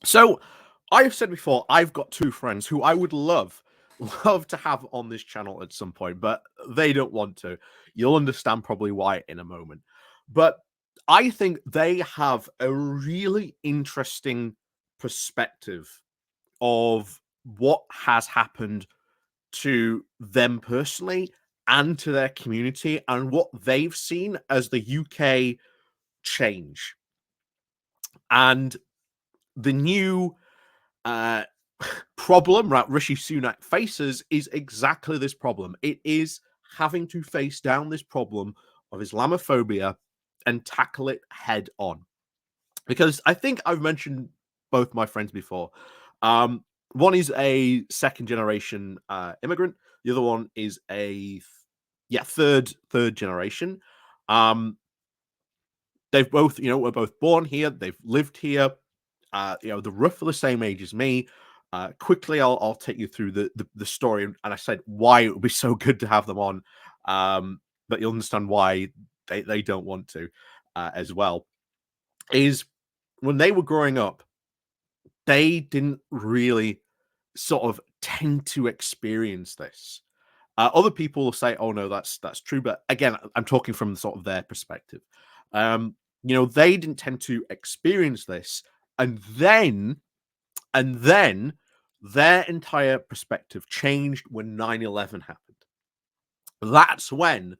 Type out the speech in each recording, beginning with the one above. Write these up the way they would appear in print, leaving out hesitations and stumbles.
So I've said before, I've got two friends who I would love to have on this channel at some point, but they don't want to. You'll understand probably why in a moment. But I think they have a really interesting perspective of what has happened to them personally and to their community and what they've seen as the UK change. And the new uh, problem that Rishi Sunak faces is exactly this problem. It is having to face down this problem of Islamophobia and tackle it head on. Because I think I've mentioned both my friends before. One is a second generation immigrant. The other one is a third generation. Um, they've both, were both born here. They've lived here. They're roughly the same age as me. Quickly, I'll take you through the story, and I said why it would be so good to have them on, but you'll understand why they don't want to as well. Is when they were growing up, they didn't really sort of tend to experience this. Other people will say, "Oh no, that's true," but again, I'm talking from sort of their perspective. They didn't tend to experience this, and then their entire perspective changed when 9/11 happened. That's when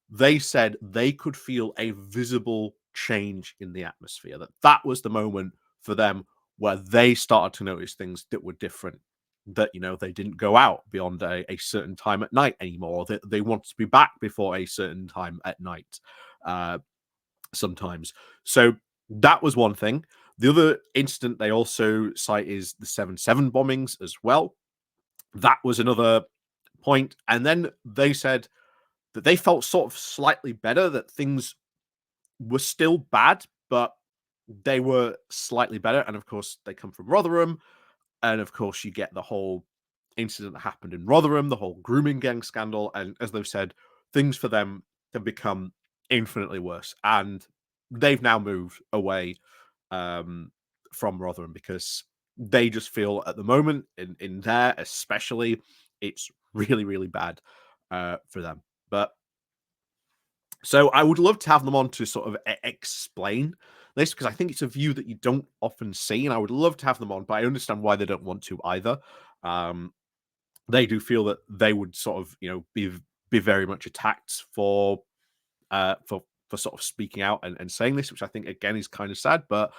they said they could feel a visible change in the atmosphere. That was the moment for them where they started to notice things that were different. That they didn't go out beyond a certain time at night anymore. That they wanted to be back before a certain time at night. Sometimes. So that was one thing. The other incident they also cite is the 7/7 bombings as well. That was another point. And then they said that they felt sort of slightly better, that things were still bad, but they were slightly better. And of course, they come from Rotherham. And of course, you get the whole incident that happened in Rotherham, the whole grooming gang scandal. And as they've said, things for them have become infinitely worse. And they've now moved away from Rotherham because they just feel at the moment, in there especially, it's really, really bad for them. But so I would love to have them on to sort of explain this because I think it's a view that you don't often see, and I would love to have them on, but I understand why they don't want to either. They do feel that they would sort of, be very much attacked for sort of speaking out and saying this, which I think again is kind of sad. But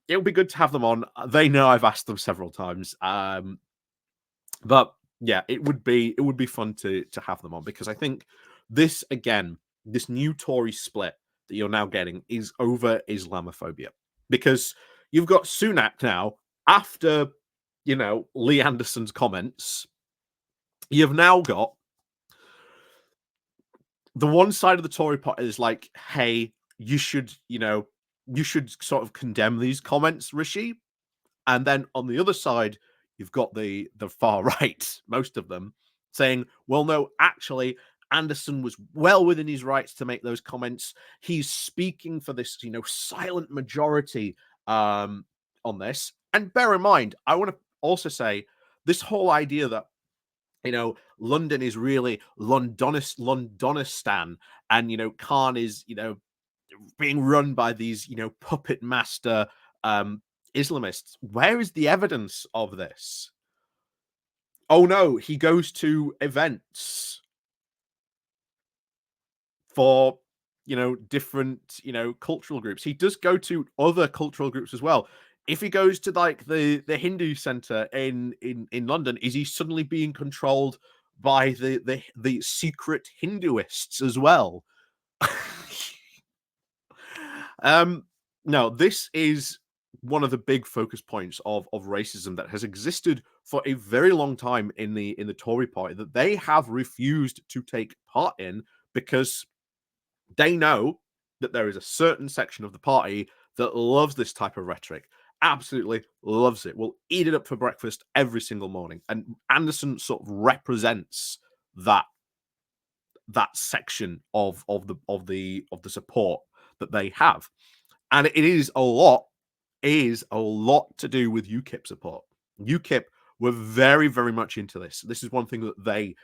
it would be good to have them on. They know I've asked them several times, but yeah, it would be fun to have them on because I think this again, this new Tory split that you're now getting is over Islamophobia because you've got Sunak now after Lee Anderson's comments. You've now got the one side of the Tory Party is like, hey, you should sort of condemn these comments, Rishi. And then on the other side, you've got the far right, most of them, saying, well, no, actually, Anderson was well within his rights to make those comments. He's speaking for this, silent majority on this. And bear in mind, I want to also say this whole idea that London is really Londonistan, and Khan is being run by these puppet master Islamists. Where is the evidence of this? Oh no, he goes to events for different cultural groups. He does go to other cultural groups as well. If he goes to like the Hindu center in London, is he suddenly being controlled by the secret Hinduists as well? um no, this is one of the big focus points of racism that has existed for a very long time in the Tory party that they have refused to take part in because they know that there is a certain section of the party that loves this type of rhetoric, absolutely loves it, will eat it up for breakfast every single morning. And Anderson sort of represents that section of the support that they have. And it is a lot is a lot to do with UKIP support. UKIP were very, very much into this. This is one thing that they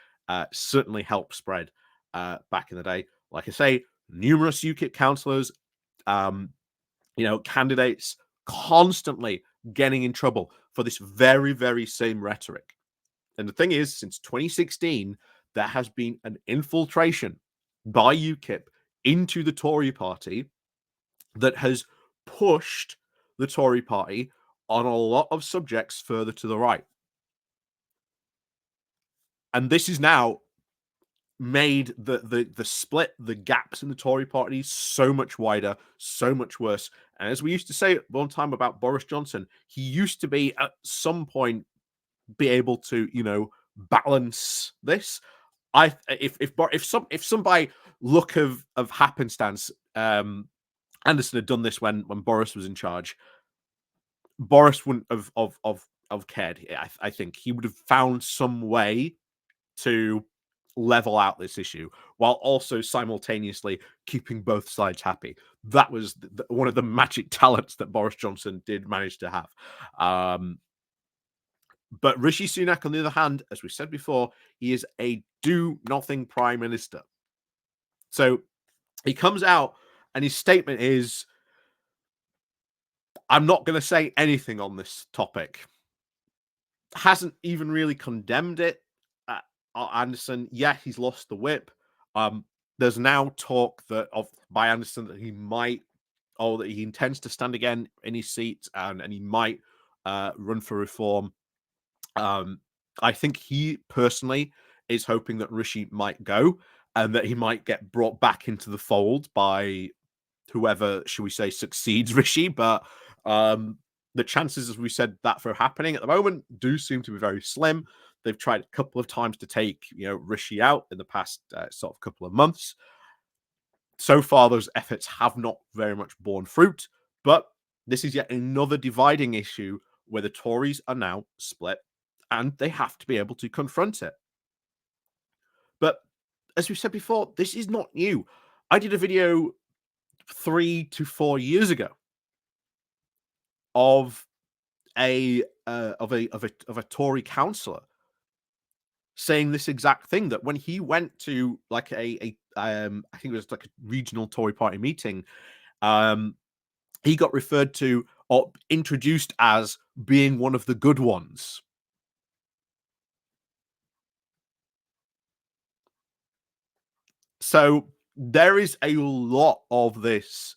certainly helped spread back in the day. Like I say, numerous UKIP councillors, candidates constantly getting in trouble for this very, very same rhetoric. And the thing is, since 2016, there has been an infiltration by UKIP into the Tory Party that has pushed the Tory Party on a lot of subjects further to the right. And this is now made the split, the gaps in the Tory Party so much wider, so much worse. And as we used to say one time about Boris Johnson, he used to be at some point be able to, balance this. If some by look of happenstance, Anderson had done this when Boris was in charge, Boris wouldn't have cared. I think he would have found some way to level out this issue while also simultaneously keeping both sides happy. That was one of the magic talents that Boris Johnson did manage to have. But Rishi Sunak, on the other hand, as we said before, he is a do-nothing prime minister. So he comes out and his statement is, I'm not going to say anything on this topic. Hasn't even really condemned it. Anderson, yeah, he's lost the whip. There's now talk by Anderson that he might, or that he intends to stand again in his seat, and he might run for reform. I think he personally is hoping that Rishi might go and that he might get brought back into the fold by whoever, shall we say, succeeds Rishi. But the chances, as we said, that for happening at the moment do seem to be very slim. They've tried a couple of times to take, Rishi out in the past sort of couple of months. So far, those efforts have not very much borne fruit. But this is yet another dividing issue where the Tories are now split and they have to be able to confront it. But as we said before, this is not new. I did a video 3 to 4 years ago of a Tory councillor saying this exact thing, that when he went to like I think it was like a regional Tory party meeting, he got referred to or introduced as being one of the good ones. So there is a lot of this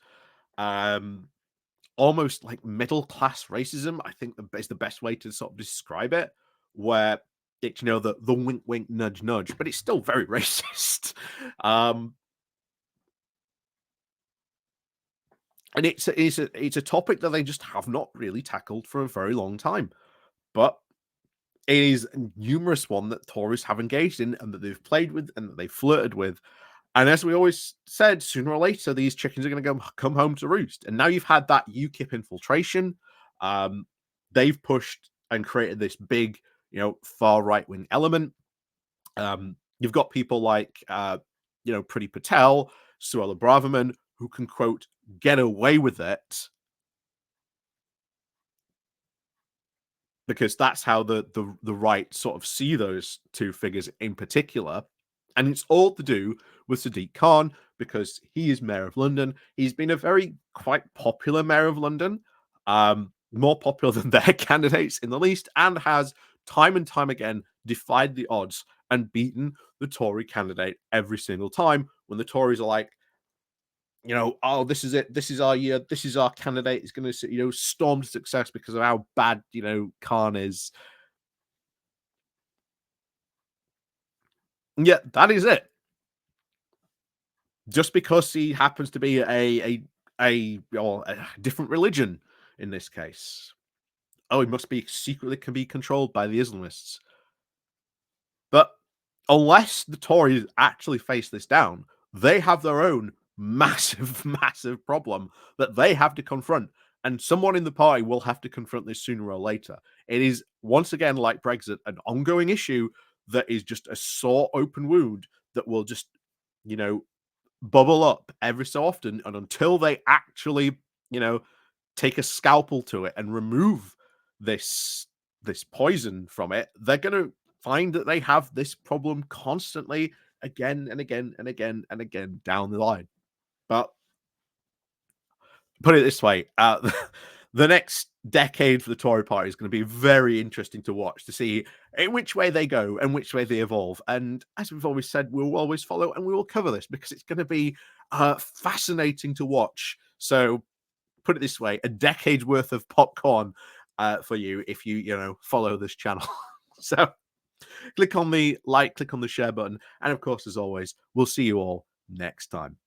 almost like middle class racism, I think is the best way to sort of describe it, where it's, the wink wink nudge nudge, but it's still very racist. And it's a topic that they just have not really tackled for a very long time. But it is a numerous one that Tories have engaged in and that they've played with and that they've flirted with. And as we always said, sooner or later, these chickens are going to come home to roost. And now you've had that UKIP infiltration. They've pushed and created this big, far right-wing element. You've got people like, Priti Patel, Suella Braverman, who can, quote, get away with it because that's how the right sort of see those two figures in particular. And it's all to do with Sadiq Khan because he is mayor of London. He's been a very quite popular mayor of London, more popular than their candidates in the least, and has time and time again defied the odds and beaten the Tory candidate every single time when the Tories are like, oh, this is it. This is our year. This is our candidate. Is going to, storm to success because of how bad, Khan is. Yeah, that is it. Just because he happens to be a different religion in this case. Oh, he must be secretly can be controlled by the Islamists. But unless the Tories actually face this down, they have their own massive, massive problem that they have to confront. And someone in the party will have to confront this sooner or later. It is, once again, like Brexit, an ongoing issue that is just a sore open wound that will just, bubble up every so often. And until they actually, take a scalpel to it and remove this poison from it, they're going to find that they have this problem constantly again and again and again and again down the line. But put it this way, the next decade for the Tory Party is going to be very interesting to watch, to see in which way they go and which way they evolve. And as we've always said, we'll always follow and we will cover this because it's going to be fascinating to watch. So put it this way, a decade's worth of popcorn for you if you follow this channel. So click on the like, click on the share button, and of course, as always, we'll see you all next time.